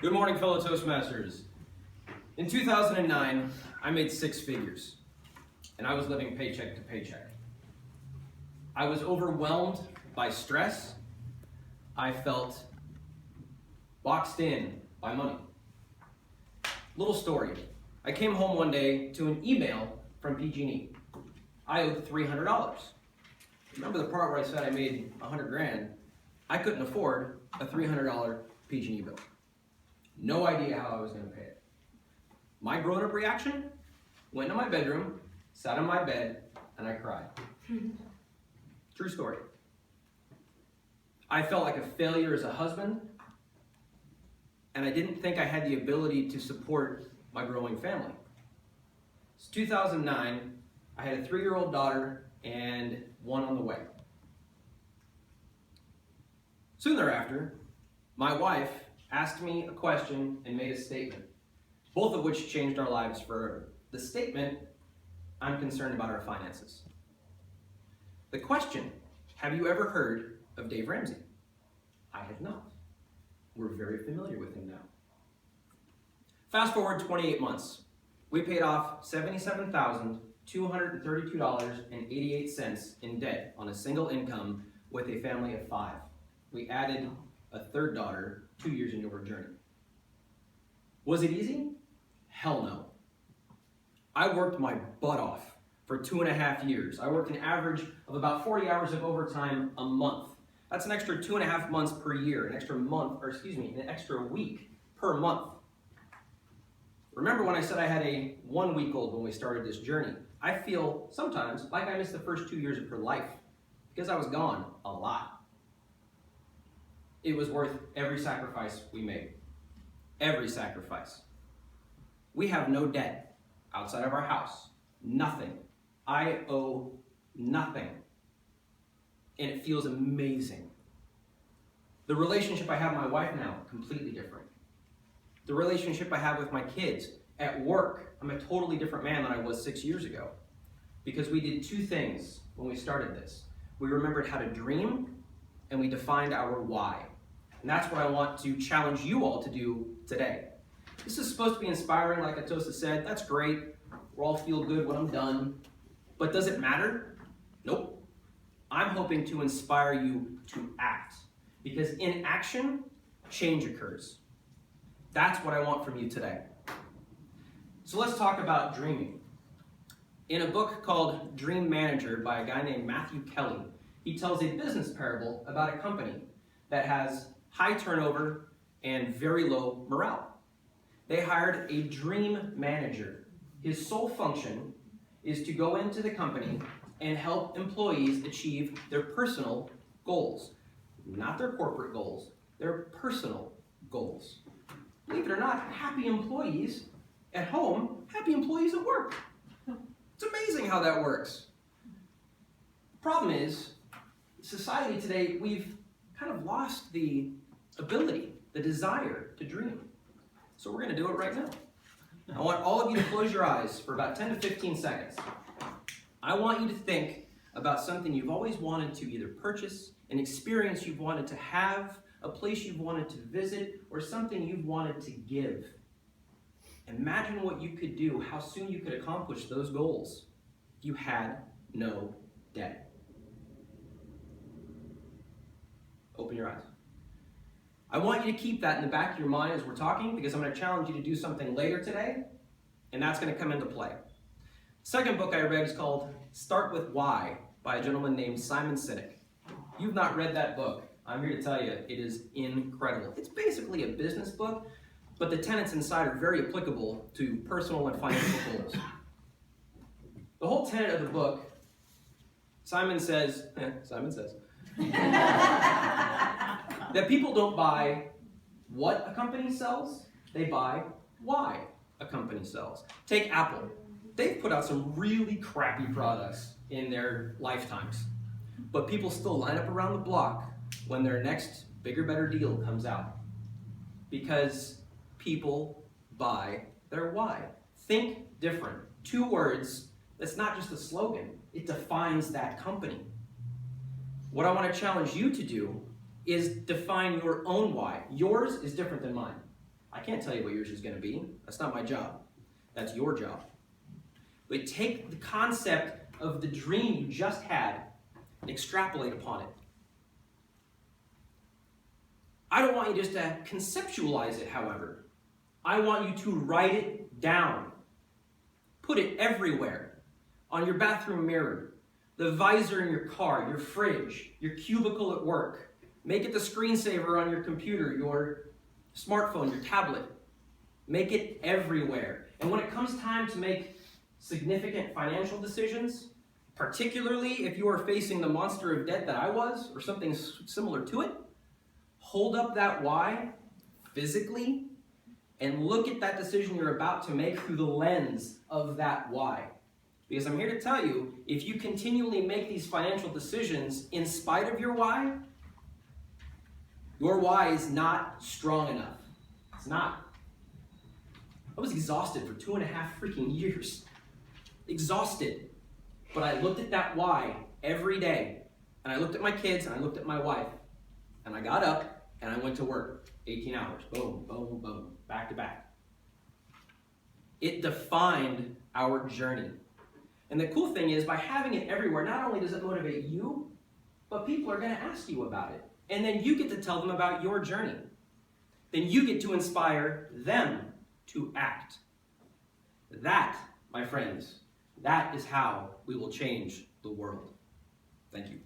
Good morning, fellow Toastmasters. In 2009, I made 6 figures, and I was living paycheck to paycheck. I was overwhelmed by stress. I felt boxed in by money. Little story. I came home one day to an email from PG&E. I owed $300. Remember the part where I said I made 100 grand? I couldn't afford a $300 PG&E bill. No idea how I was going to pay it. My grown-up reaction? Went to my bedroom, sat on my bed, and I cried. True story. I felt like a failure as a husband, and I didn't think I had the ability to support my growing family. It's 2009. I had a 3-year-old daughter and one on the way. Soon thereafter, my wife asked me a question and made a statement, both of which changed our lives forever. The statement, I'm concerned about our finances. The question, have you ever heard of Dave Ramsey? I had not. We're very familiar with him now. Fast forward 28 months. We paid off $77,232.88 in debt on a single income with a family of 5. We added a 3rd daughter 2 years into our journey. Was it easy? Hell no. I worked my butt off for 2.5 years. I worked an average of about 40 hours of overtime a month. That's an extra 2.5 months per year, an extra week per month. Remember when I said I had a 1-week-old when we started this journey? I feel sometimes like I missed the first 2 years of her life because I was gone a lot. It was worth every sacrifice we made. Every sacrifice. We have no debt outside of our house. Nothing. I owe nothing. And it feels amazing. The relationship I have with my wife now, completely different. The relationship I have with my kids at work, I'm a totally different man than I was 6 years ago. Because we did 2 things when we started this. We remembered how to dream, and we defined our why. And that's what I want to challenge you all to do today. This is supposed to be inspiring, like Atosa said. That's great. We'll all feel good when I'm done. But does it matter? Nope. I'm hoping to inspire you to act. Because in action, change occurs. That's what I want from you today. So let's talk about dreaming. In a book called Dream Manager by a guy named Matthew Kelly, he tells a business parable about a company that has high turnover and very low morale. They hired a dream manager. His sole function is to go into the company and help employees achieve their personal goals. Not their corporate goals, their personal goals. Believe it or not, happy employees at home, happy employees at work. It's amazing how that works. Problem is, society today, we've kind of lost the ability, the desire to dream. So we're going to do it right now. I want all of you to close your eyes for about 10 to 15 seconds. I want you to think about something you've always wanted to either purchase, an experience you've wanted to have, a place you've wanted to visit, or something you've wanted to give. Imagine what you could do, how soon you could accomplish those goals if you had no debt. Open your eyes. I want you to keep that in the back of your mind as we're talking, because I'm going to challenge you to do something later today, and that's going to come into play. The second book I read is called Start With Why by a gentleman named Simon Sinek. If you've not read that book, I'm here to tell you it is incredible. It's basically a business book, but the tenets inside are very applicable to personal and financial goals. The whole tenet of the book, Simon says, that people don't buy what a company sells, they buy why a company sells. Take Apple. They've put out some really crappy products in their lifetimes, but people still line up around the block when their next bigger, better deal comes out. Because people buy their why. Think different. 2 words, that's not just a slogan, it defines that company. What I want to challenge you to do is define your own why. Yours is different than mine. I can't tell you what yours is going to be. That's not my job. That's your job. But take the concept of the dream you just had and extrapolate upon it. I don't want you just to conceptualize it, however. I want you to write it down. Put it everywhere. On your bathroom mirror, the visor in your car, your fridge, your cubicle at work. Make it the screensaver on your computer, your smartphone, your tablet. Make it everywhere. And when it comes time to make significant financial decisions, particularly if you are facing the monster of debt that I was, or something similar to it, hold up that why physically and look at that decision you're about to make through the lens of that why. Because I'm here to tell you, if you continually make these financial decisions in spite of your why is not strong enough. It's not. I was exhausted for 2.5 freaking years. Exhausted. But I looked at that why every day. And I looked at my kids and I looked at my wife. And I got up and I went to work. 18 hours. Boom, boom, boom. Back to back. It defined our journey. And the cool thing is, by having it everywhere, not only does it motivate you, but people are going to ask you about it. And then you get to tell them about your journey. Then you get to inspire them to act. That, my friends, that is how we will change the world. Thank you.